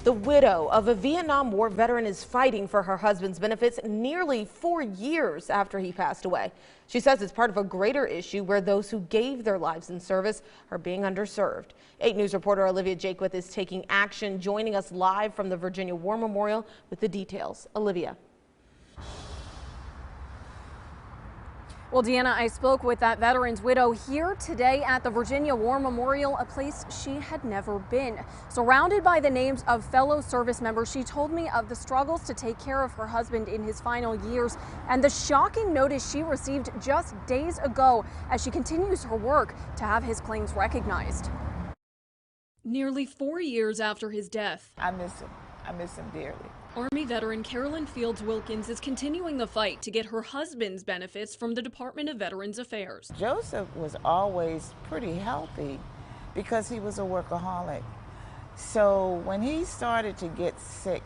The widow of a Vietnam War veteran is fighting for her husband's benefits nearly 4 years after he passed away. She says it's part of a greater issue where those who gave their lives in service are being underserved. 8 News reporter Olivia Jakewith is taking action, joining us live from the Virginia War Memorial with the details. Olivia. Well, Deanna, I spoke with that veteran's widow here today at the Virginia War Memorial, a place she had never been. Surrounded by the names of fellow service members, she told me of the struggles to take care of her husband in his final years and the shocking notice she received just days ago as she continues her work to have his claims recognized. Nearly 4 years after his death, I miss him. I miss him dearly. Army veteran Carolyn Fields Wilkins is continuing the fight to get her husband's benefits from the Department of Veterans Affairs. Joseph was always pretty healthy because he was a workaholic. So when he started to get sick,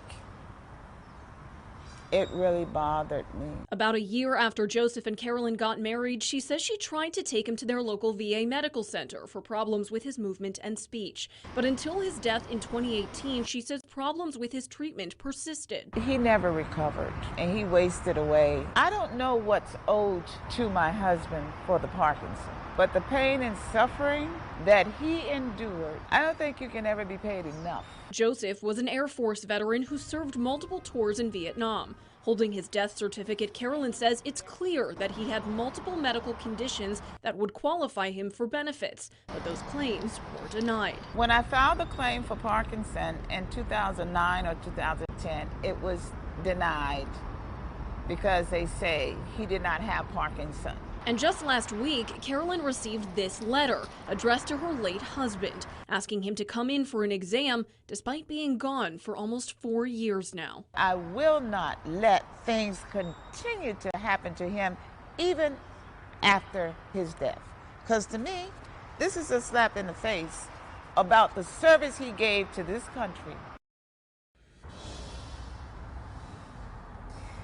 it really bothered me. About a year after Joseph and Carolyn got married, she says she tried to take him to their local VA medical center for problems with his movement and speech. But until his death in 2018, she says problems with his treatment persisted. He never recovered and he wasted away. I don't know what's owed to my husband for the Parkinson, but the pain and suffering that he endured, I don't think you can ever be paid enough. Joseph was an Air Force veteran who served multiple tours in Vietnam. Holding his death certificate, Carolyn says it's clear that he had multiple medical conditions that would qualify him for benefits, but those claims were denied. When I filed the claim for Parkinson in 2009 or 2010, it was denied because they say he did not have Parkinson. And just last week, Carolyn received this letter addressed to her late husband, asking him to come in for an exam despite being gone for almost 4 years now. I will not let things continue to happen to him even after his death. Because to me, this is a slap in the face about the service he gave to this country.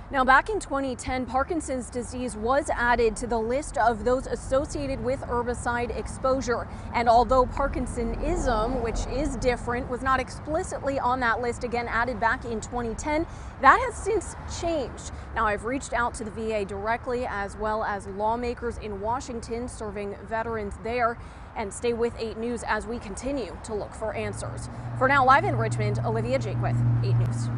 Now, back in 2010, Parkinson's disease was added to the list of those associated with herbicide exposure. And although Parkinsonism, which is different, was not explicitly on that list, again added back in 2010, that has since changed. Now, I've reached out to the VA directly, as well as lawmakers in Washington serving veterans there. And stay with 8 News as we continue to look for answers. For now, live in Richmond, Olivia Jakewith, 8 News.